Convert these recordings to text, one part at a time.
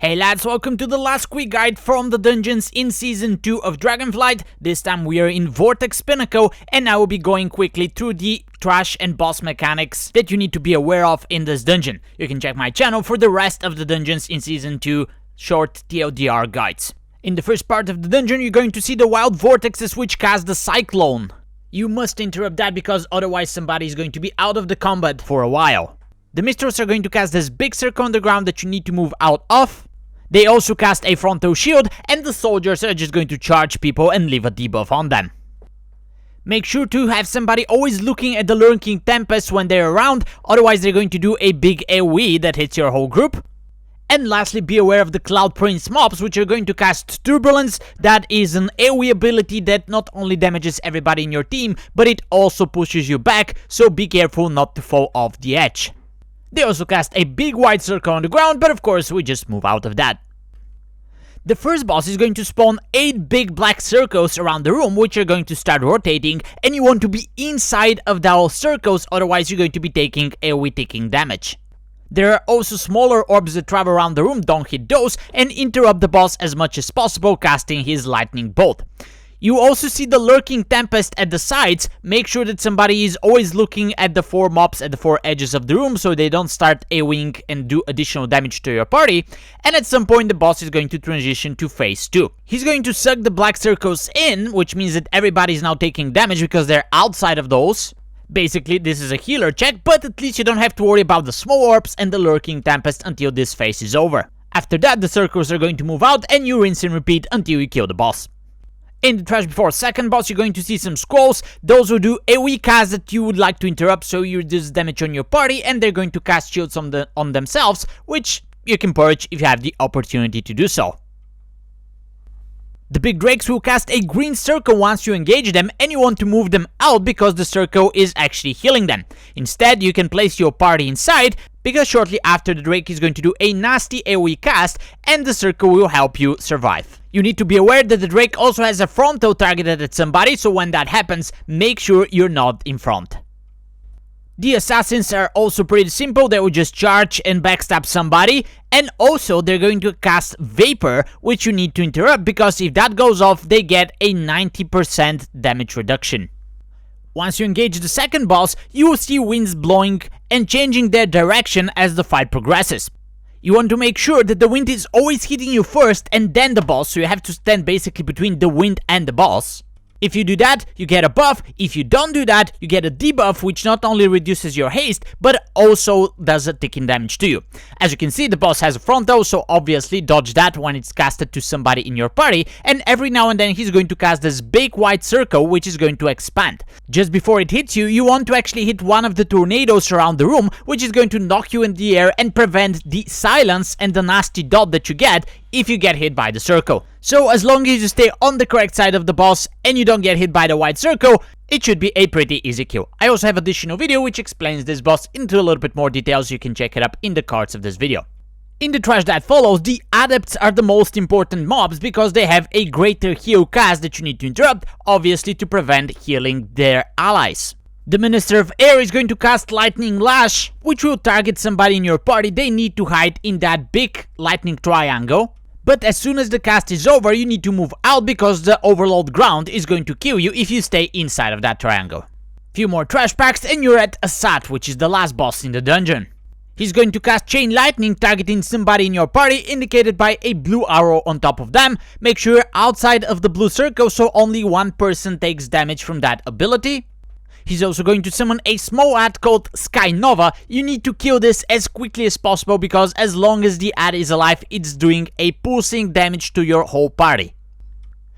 Hey lads, welcome to the last quick guide from the dungeons in Season 2 of Dragonflight. This time we are in Vortex Pinnacle, and I will be going quickly through the trash and boss mechanics that you need to be aware of in this dungeon. You can check my channel for the rest of the dungeons in Season 2 short TLDR guides. In the first part of the dungeon, you're going to see the wild vortexes which cast the cyclone. You must interrupt that because otherwise somebody is going to be out of the combat for a while. The Mistros are going to cast this big circle on the ground that you need to move out of. They also cast a frontal shield, and the soldiers are just going to charge people and leave a debuff on them. Make sure to have somebody always looking at the lurking Tempest when they're around, otherwise they're going to do a big AoE that hits your whole group. And lastly, be aware of the Cloud Prince mobs, which are going to cast Turbulence. That is an AoE ability that not only damages everybody in your team, but it also pushes you back, so be careful not to fall off the edge. They also cast a big white circle on the ground, but of course we just move out of that. The first boss is going to spawn 8 big black circles around the room, which are going to start rotating, and you want to be inside of those circles, otherwise you're going to be taking AoE ticking damage. There are also smaller orbs that travel around the room, don't hit those, and interrupt the boss as much as possible, casting his lightning bolt. You also see the lurking Tempest at the sides. Make sure that somebody is always looking at the 4 mobs at the 4 edges of the room so they don't start AoEing and do additional damage to your party. And at some point the boss is going to transition to phase 2. He's going to suck the black circles in, which means that everybody is now taking damage because they're outside of those. Basically, this is a healer check, but at least you don't have to worry about the small orbs and the lurking Tempest until this phase is over. After that, the circles are going to move out and you rinse and repeat until you kill the boss. In the trash before second boss, you're going to see some scrolls. Those will do AoE casts that you would like to interrupt, so you reduce damage on your party, and they're going to cast shields on themselves, which you can purge if you have the opportunity to do so. The big drakes will cast a green circle once you engage them, and you want to move them out because the circle is actually healing them. Instead, you can place your party inside, because shortly after the drake is going to do a nasty AoE cast, and the circle will help you survive. You need to be aware that the drake also has a frontal targeted at somebody, so when that happens, make sure you're not in front. The assassins are also pretty simple. They will just charge and backstab somebody, and also they're going to cast Vapor, which you need to interrupt because if that goes off, they get a 90% damage reduction. Once you engage the second boss, you will see winds blowing and changing their direction as the fight progresses. You want to make sure that the wind is always hitting you first and then the boss, so you have to stand basically between the wind and the boss. If you do that, you get a buff. If you don't do that, you get a debuff, which not only reduces your haste, but also does a ticking damage to you. As you can see, the boss has a frontal, so obviously dodge that when it's casted to somebody in your party, and every now and then he's going to cast this big white circle, which is going to expand. Just before it hits you, you want to actually hit one of the tornadoes around the room, which is going to knock you in the air and prevent the silence and the nasty dot that you get if you get hit by the circle. So as long as you stay on the correct side of the boss and you don't get hit by the white circle, it should be a pretty easy kill. I also have an additional video which explains this boss into a little bit more details. You can check it up in the cards of this video. In the trash that follows, the adepts are the most important mobs because they have a greater heal cast that you need to interrupt, obviously to prevent healing their allies. The Minister of Air is going to cast Lightning Lash, which will target somebody in your party. They need to hide in that big lightning triangle. But as soon as the cast is over, you need to move out because the overload ground is going to kill you if you stay inside of that triangle. Few more trash packs and you're at Asat, which is the last boss in the dungeon. He's going to cast Chain Lightning, targeting somebody in your party, indicated by a blue arrow on top of them. Make sure you're outside of the blue circle so only one person takes damage from that ability. He's also going to summon a small ad called Sky Nova. You need to kill this as quickly as possible because as long as the ad is alive, it's doing a pulsing damage to your whole party.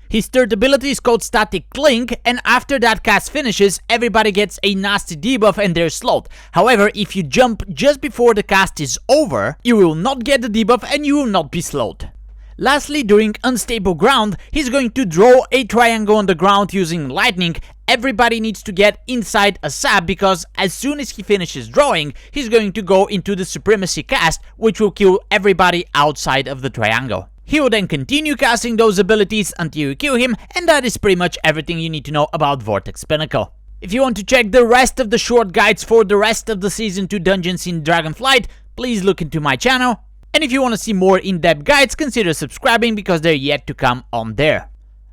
His third ability is called Static Clink, and after that cast finishes, everybody gets a nasty debuff and they're slowed. However, if you jump just before the cast is over, you will not get the debuff and you will not be slowed. Lastly, during unstable ground, he's going to draw a triangle on the ground using lightning. Everybody needs to get inside a sap because as soon as he finishes drawing, he's going to go into the Supremacy cast, which will kill everybody outside of the triangle. He will then continue casting those abilities until you kill him, and that is pretty much everything you need to know about Vortex Pinnacle. If you want to check the rest of the short guides for the rest of the Season 2 dungeons in Dragonflight, please look into my channel. And if you want to see more in-depth guides, consider subscribing because they're yet to come on there.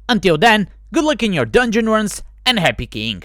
Until then, good luck in your dungeon runs and happy keying!